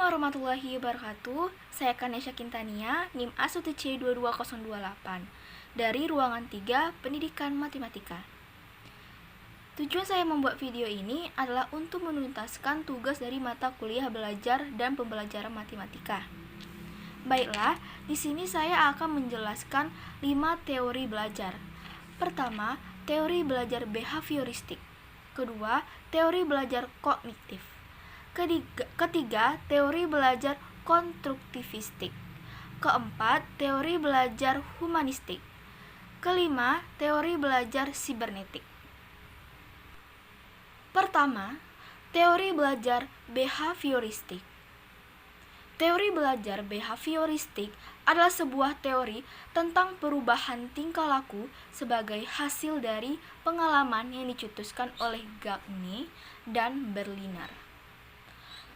warahmatullahi wabarakatuh. Saya Kanesha Kintania, NIM A1C 22028 dari Ruangan 3 Pendidikan Matematika. Tujuan saya membuat video ini adalah untuk menuntaskan tugas dari mata kuliah belajar dan pembelajaran matematika. Baiklah, di sini saya akan menjelaskan 5 teori belajar. Pertama, teori belajar behavioristik. Kedua, teori belajar kognitif. Ketiga, teori belajar konstruktivistik. Keempat, teori belajar humanistik. Kelima, teori belajar sibernetik. Pertama, teori belajar behavioristik. Teori belajar behavioristik adalah sebuah teori tentang perubahan tingkah laku sebagai hasil dari pengalaman yang dicetuskan oleh Gagne dan Berliner.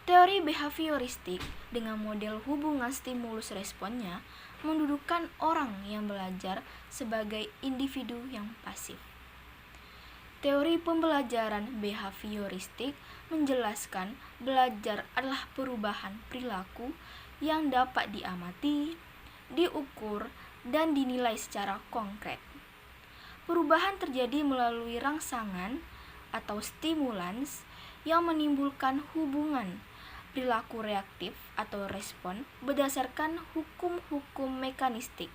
Teori behavioristik dengan model hubungan stimulus-responnya mendudukkan orang yang belajar sebagai individu yang pasif. Teori pembelajaran behavioristik menjelaskan belajar adalah perubahan perilaku yang dapat diamati, diukur, dan dinilai secara konkret. Perubahan terjadi melalui rangsangan atau stimulans yang menimbulkan hubungan perilaku reaktif atau respon berdasarkan hukum-hukum mekanistik.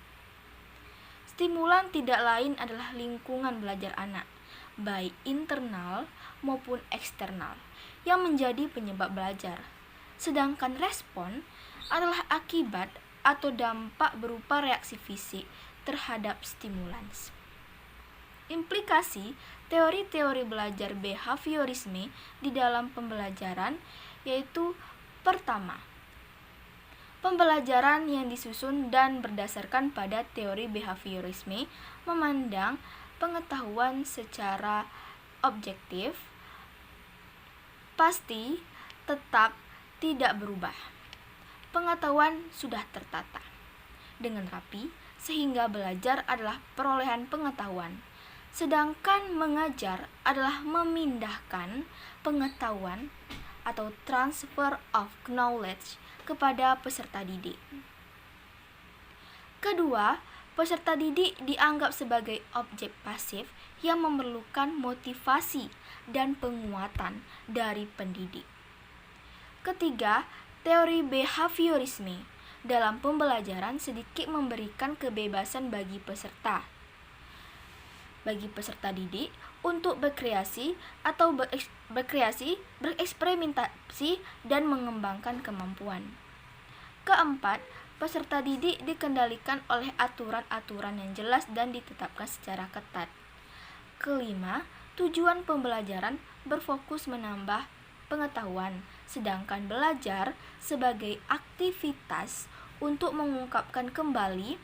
Stimulan tidak lain adalah lingkungan belajar anak, baik internal maupun eksternal, yang menjadi penyebab belajar. Sedangkan respon adalah akibat atau dampak berupa reaksi fisik terhadap stimulans. Implikasi teori-teori belajar behaviorisme di dalam pembelajaran yaitu: pertama, pembelajaran yang disusun dan berdasarkan pada teori behaviorisme memandang pengetahuan secara objektif, pasti, tetap, tidak berubah. Pengetahuan sudah tertata dengan rapi sehingga belajar adalah perolehan pengetahuan, sedangkan mengajar adalah memindahkan pengetahuan atau transfer of knowledge kepada peserta didik. Kedua, peserta didik dianggap sebagai objek pasif yang memerlukan motivasi dan penguatan dari pendidik. Ketiga, teori behaviorisme dalam pembelajaran sedikit memberikan kebebasan bagi peserta didik untuk berkreasi atau bereksperimentasi dan mengembangkan kemampuan. Keempat, peserta didik dikendalikan oleh aturan-aturan yang jelas dan ditetapkan secara ketat. Kelima, tujuan pembelajaran berfokus menambah pengetahuan, sedangkan belajar sebagai aktivitas untuk mengungkapkan kembali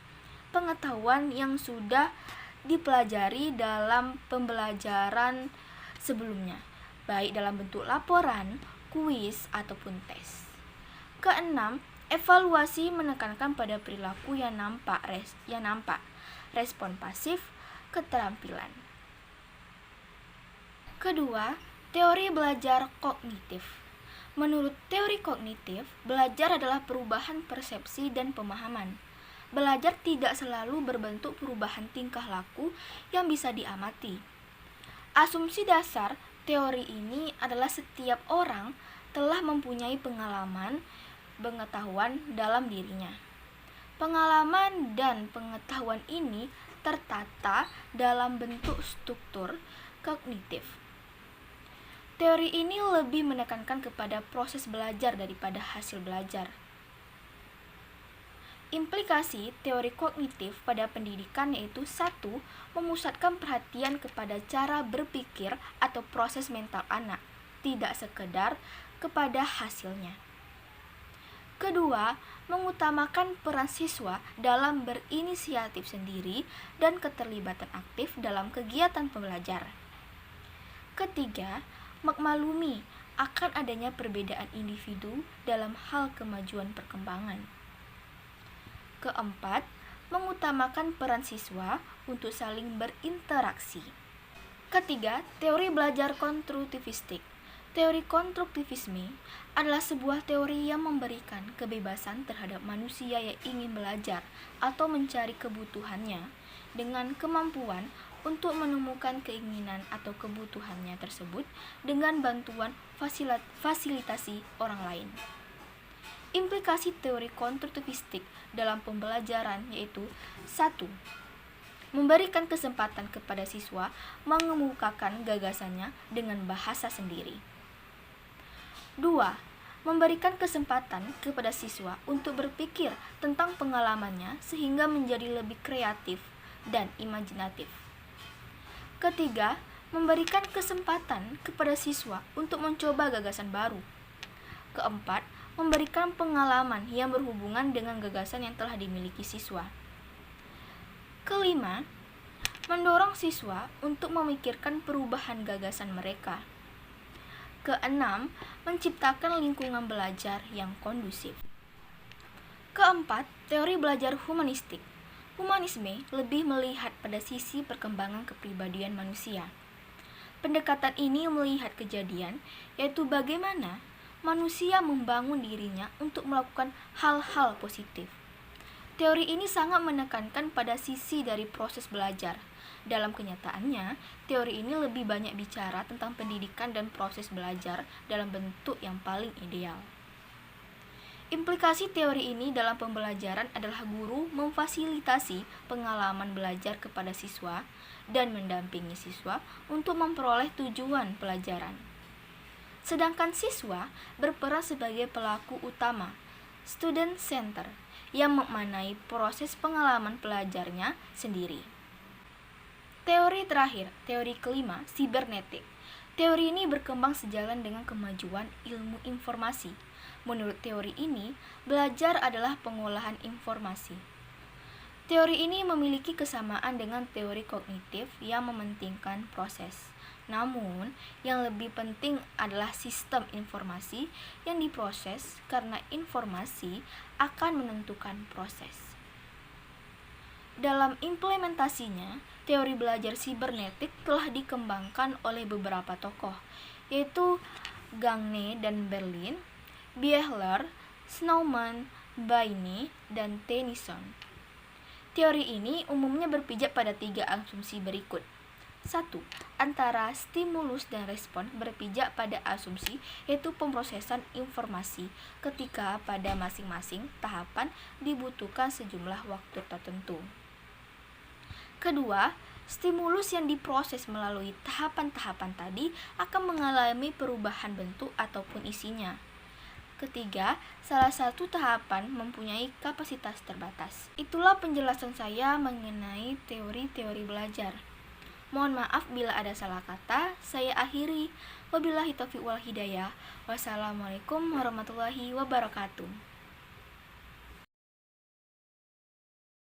pengetahuan yang sudah dipelajari dalam pembelajaran sebelumnya, baik dalam bentuk laporan, kuis, ataupun tes. Keenam, evaluasi menekankan pada perilaku yang nampak, respon pasif, keterampilan. Kedua, teori belajar kognitif. Menurut teori kognitif, belajar adalah perubahan persepsi dan pemahaman. Belajar tidak selalu berbentuk perubahan tingkah laku yang bisa diamati. Asumsi dasar teori ini adalah setiap orang telah mempunyai pengalaman pengetahuan dalam dirinya. Pengalaman dan pengetahuan ini tertata dalam bentuk struktur kognitif. Teori ini lebih menekankan kepada proses belajar daripada hasil belajar. Implikasi teori kognitif pada pendidikan yaitu: 1. Memusatkan perhatian kepada cara berpikir atau proses mental anak, tidak sekedar kepada hasilnya. Kedua, mengutamakan peran siswa dalam berinisiatif sendiri dan keterlibatan aktif dalam kegiatan pembelajar. Ketiga, memaklumi akan adanya perbedaan individu dalam hal kemajuan perkembangan. Keempat, mengutamakan peran siswa untuk saling berinteraksi. Ketiga, teori belajar konstruktivistik. Teori konstruktivisme adalah sebuah teori yang memberikan kebebasan terhadap manusia yang ingin belajar atau mencari kebutuhannya dengan kemampuan untuk menemukan keinginan atau kebutuhannya tersebut dengan bantuan fasilitasi orang lain. Implikasi teori konstruktivistik dalam pembelajaran yaitu 1. Memberikan kesempatan kepada siswa mengemukakan gagasannya dengan bahasa sendiri. 2. Memberikan kesempatan kepada siswa untuk berpikir tentang pengalamannya sehingga menjadi lebih kreatif dan imajinatif. Ketiga, memberikan kesempatan kepada siswa untuk mencoba gagasan baru. Keempat, memberikan pengalaman yang berhubungan dengan gagasan yang telah dimiliki siswa. Kelima, mendorong siswa untuk memikirkan perubahan gagasan mereka. Keenam, menciptakan lingkungan belajar yang kondusif. Keempat, teori belajar humanistik. Humanisme lebih melihat pada sisi perkembangan kepribadian manusia. Pendekatan ini melihat kejadian, yaitu bagaimana manusia membangun dirinya untuk melakukan hal-hal positif. Teori ini sangat menekankan pada sisi dari proses belajar. Dalam kenyataannya, teori ini lebih banyak bicara tentang pendidikan dan proses belajar dalam bentuk yang paling ideal. Implikasi teori ini dalam pembelajaran adalah guru memfasilitasi pengalaman belajar kepada siswa dan mendampingi siswa untuk memperoleh tujuan pelajaran. Sedangkan siswa berperan sebagai pelaku utama, student center, yang memaknai proses pengalaman pelajarnya sendiri. Teori terakhir, teori kelima, sibernetik. Teori ini berkembang sejalan dengan kemajuan ilmu informasi. Menurut teori ini, belajar adalah pengolahan informasi. Teori ini memiliki kesamaan dengan teori kognitif yang mementingkan proses. Namun, yang lebih penting adalah sistem informasi yang diproses karena informasi akan menentukan proses. Dalam implementasinya, teori belajar sibernetik telah dikembangkan oleh beberapa tokoh, yaitu Gagne dan Berlin, Biehler, Snowman, Baine, dan Tennyson. Teori ini umumnya berpijak pada 3 asumsi berikut. 1. Antara stimulus dan respon berpijak pada asumsi yaitu pemrosesan informasi ketika pada masing-masing tahapan dibutuhkan sejumlah waktu tertentu. Kedua, stimulus yang diproses melalui tahapan-tahapan tadi akan mengalami perubahan bentuk ataupun isinya. Ketiga, salah satu tahapan mempunyai kapasitas terbatas. Itulah penjelasan saya mengenai teori-teori belajar. Mohon maaf bila ada salah kata, saya akhiri. Wabillahi taufiq wal hidayah. Wassalamualaikum warahmatullahi wabarakatuh.